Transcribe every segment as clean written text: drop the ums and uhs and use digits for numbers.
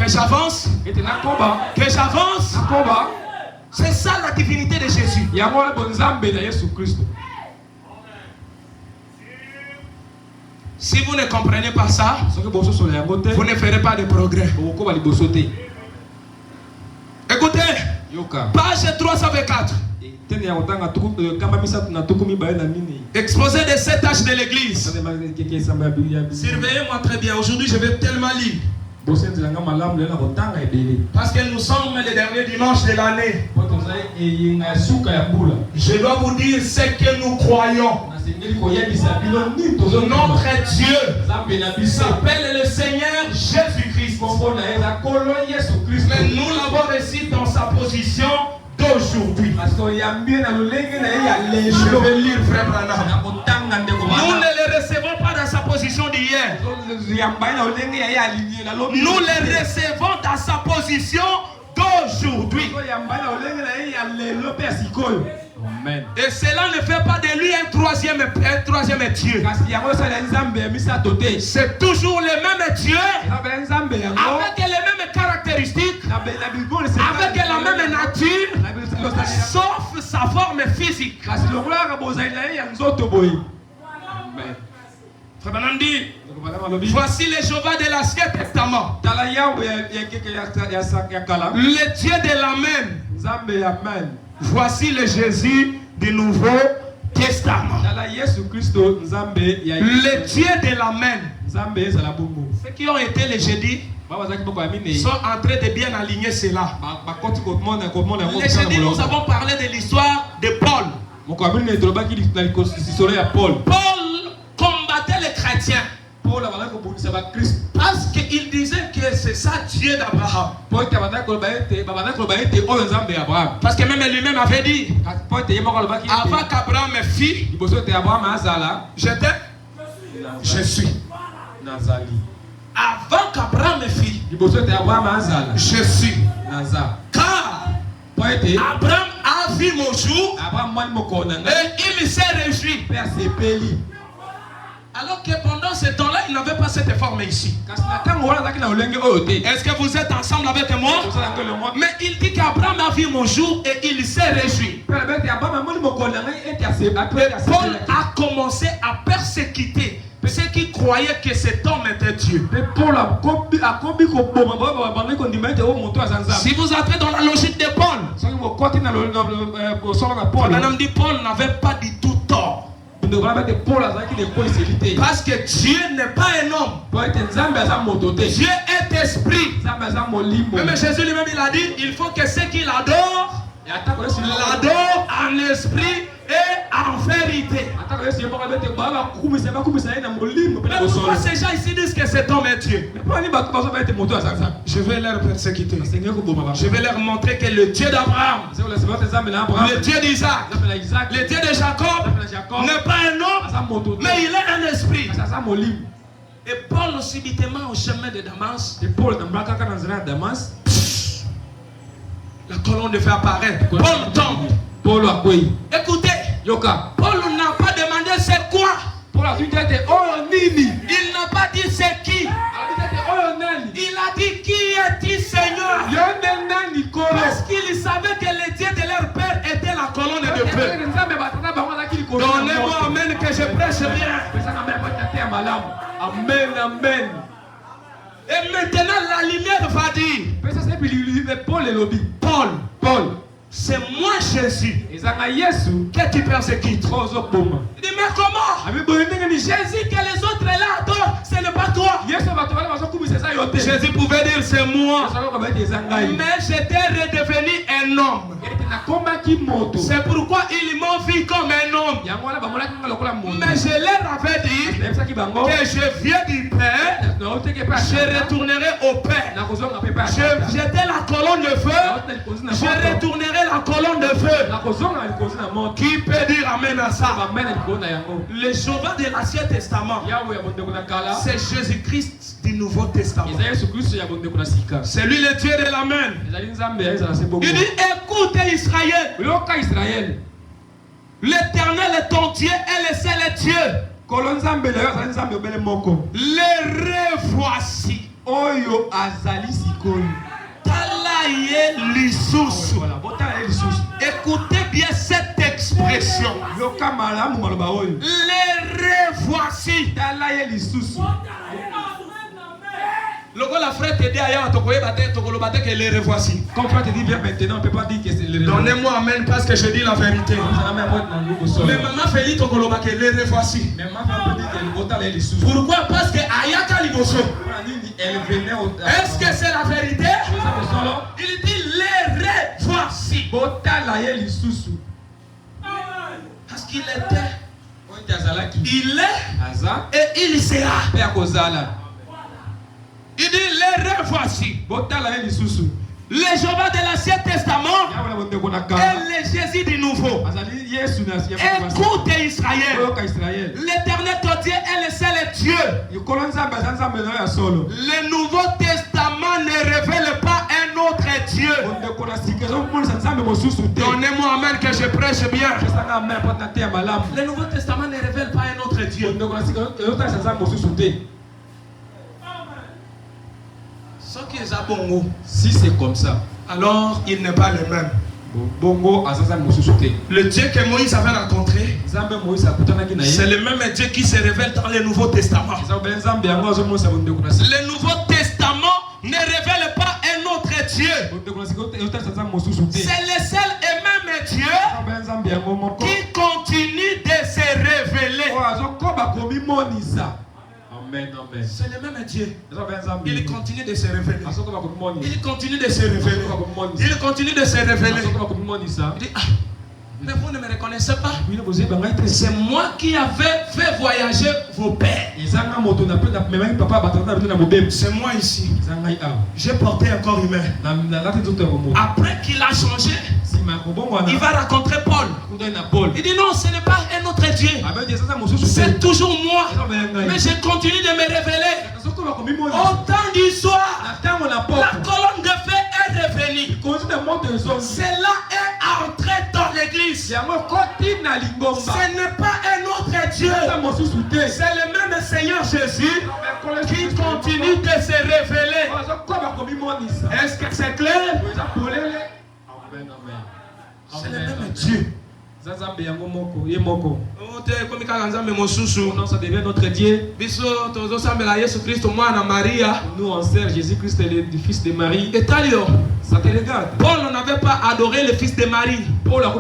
Que j'avance. Que j'avance. C'est ça la divinité de Jésus. Si vous ne comprenez pas ça, vous ne ferez pas de progrès. Écoutez, page 324. Exposé des 7 tâches de l'église. Surveillez-moi très bien. Aujourd'hui, je vais tellement lire. Parce que nous sommes les derniers dimanches de l'année. Je dois vous dire ce que nous croyons. Notre Dieu s'appelle le Seigneur Jésus-Christ. Mais nous l'avons reçu dans sa position d'aujourd'hui. Je vais lire frère Branham. Nous ne le recevons pas dans sa position d'hier. Nous le recevons dans sa position d'aujourd'hui. Amen. Et cela ne fait pas de lui un troisième Dieu. C'est toujours le même Dieu, avec les mêmes caractéristiques, avec la même nature, sauf sa forme physique. Frère Branham dit, voici le Jéhovah de l'Ancien Testament, le Dieu de l'Amen. Voici le Jésus du Nouveau Testament, le Dieu de l'Amen. Ceux qui ont été les jeudis sont en train de bien aligner cela. Les jeudis, nous avons parlé de l'histoire de Paul. Paul combattait les chrétiens parce qu'il disait que c'est ça Dieu d'Abraham. Parce que même lui-même avait dit, avant qu'Abraham fît, j'étais, je suis. Avant qu'Abraham fît, je suis. Car Abraham a vu mon jour et il s'est réjoui. Alors que pendant ce temps-là, il n'avait pas cette forme ici. Est-ce que vous êtes ensemble avec moi? Mais il dit qu'Abraham a vu mon jour et il s'est réjoui. Paul a commencé à persécuter ceux qui croyaient que cet homme était Dieu. Si vous entrez dans la logique de Paul, dit Paul n'avait pas du tout tort. Parce que Dieu n'est pas un homme. Dieu est esprit. Même Jésus lui-même il a dit, il faut que ceux qui l'adorent l'adorent en esprit et en vérité. Mais pourquoi ces gens ici disent que cet homme est Dieu? Je vais leur persécuter. Je vais leur montrer que le Dieu d'Abraham, le Dieu d'Isaac, le Dieu de Jacob n'est pas un homme, mais il est un esprit. Et Paul subitement au chemin de Damas, la colonne de feu apparaît. Paul tombe. Écoutez, Paul n'a pas demandé c'est quoi. Il n'a pas dit c'est qui. Il a dit qui est-il Seigneur? Parce qu'il savait que le Dieu de leur père était la colonne de feu. Donnez-moi amen que je prêche bien. Amen, amen. Et maintenant la lumière va dire Paul, c'est moi Jésus que tu persécutes. Il dit mais comment? Jésus que les autres là adorent, ce n'est pas toi. Jésus pouvait dire c'est moi. Mais j'étais redevenu un homme. C'est pourquoi ils m'ont vu comme un homme. Mais je leur avais dit que je viens du Père, je retournerai au Père. J'étais la colonne de feu, je retournerai la colonne de feu. Qui peut dire amen à ça? Le Jéhovah de l'Ancien Testament, c'est Jésus-Christ du Nouveau Testament. C'est lui le Dieu de l'amen. Il dit écoute Israël, l'Éternel est ton Dieu et le seul Dieu. Les revoici. Oyo azali sikoyo. Talaye lisusu. Écoutez bien cette expression. Les revoici. Talaye lisusu. La frère te dit ailleurs, que les revoici. Quand frère te dit viens maintenant, on ne peut pas dire que c'est les revoici. Donnez-moi amen parce que je dis la vérité. Mais maman fait dit que les revoici. Pourquoi? Parce que Ayaka Liboso. Est-ce que c'est la vérité? Il dit les revoici. Parce qu'il était, il est et il sera. Il dit les revoici. Les Jéhovah de l'Ancien Testament et les Jésus du Nouveau. Écoute Israël. L'Éternel ton Dieu est le seul Dieu. Le Nouveau Testament ne révèle pas un autre Dieu. Donnez-moi amen que je prêche bien. Le Nouveau Testament ne révèle pas un autre Dieu. Si c'est comme ça, alors il n'est pas le même. Le Dieu que Moïse avait rencontré, c'est le même Dieu qui se révèle dans le Nouveau Testament. Le Nouveau Testament ne révèle pas un autre Dieu. C'est le seul et même Dieu qui continue de se révéler. Amen, amen. C'est le même Dieu. Il continue de se révéler. Il continue de se révéler. Il continue de se révéler. Il dit, mais vous ne me reconnaissez pas? C'est moi qui avais fait voyager vos pères. C'est moi ici. J'ai porté un corps humain. Après qu'il a changé, il va rencontrer Paul. Il dit non, ce n'est pas un autre Dieu. C'est toujours moi. Mais je continue de me révéler. Au temps du soir, la colonne de feu est revenue. Cela est entré dans l'église. Ce n'est pas un autre Dieu. C'est le même Seigneur Jésus qui continue de se révéler. Est-ce que c'est clair? C'est le même Dieu. Non, ça devient notre Dieu. Nous on sert Jésus-Christ, le fils de Marie. Et ça te regarde. Paul n'avait pas adoré le fils de Marie. Paul a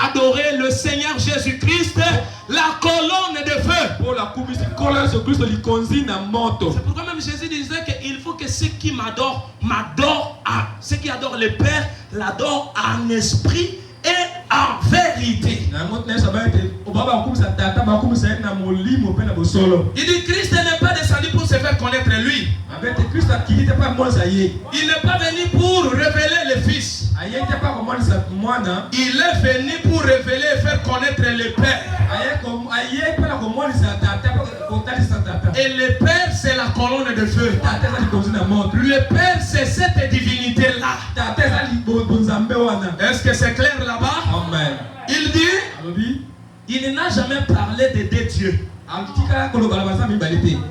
adoré le Seigneur Jésus-Christ, la colonne de feu. C'est pourquoi même Jésus disait qu'il faut que ceux qui m'adorent, ceux qui adorent le Père, l'adorent en esprit et en vérité. Il dit Christ n'est pas descendu pour se faire connaître lui. Il n'est pas venu pour révéler le Fils. Il est venu pour révéler et faire connaître le Père. Et le Père, c'est la colonne de feu. Le Père, c'est cette divinité-là. Est-ce que c'est clair là-bas? Amen. Il dit, il n'a jamais parlé de deux dieux.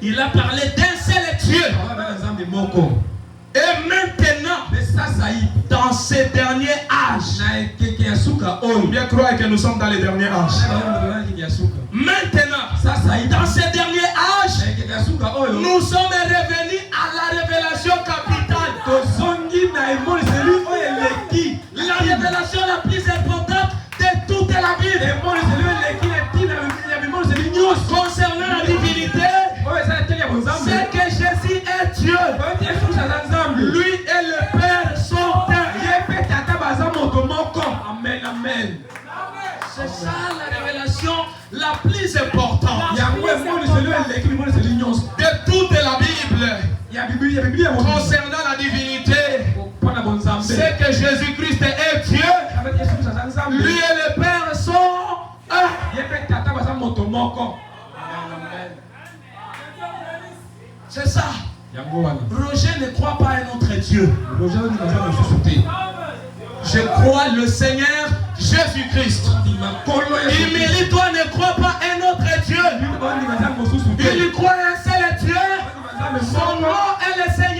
Il a parlé d'un seul Dieu. Et maintenant, dans ces derniers âges, on bien croire que nous sommes dans les derniers âges. Maintenant, dans ces derniers âges, nous sommes revenus à la révélation capitale. La révélation la plus importante de toute la Bible. Concernant la divinité, c'est que Jésus est Dieu. Lui et le Père sont un. Amen, amen. C'est ça la révélation la plus importante de toute la Bible. Concernant la divinité, c'est que Jésus-Christ est Dieu. Lui et le Père sont un. C'est ça. Roger ne croit pas à un autre Dieu. Je crois le Seigneur Jésus-Christ. Il toi ne crois pas à un autre Dieu. Il croit à un seul Dieu. Son nom est le Seigneur.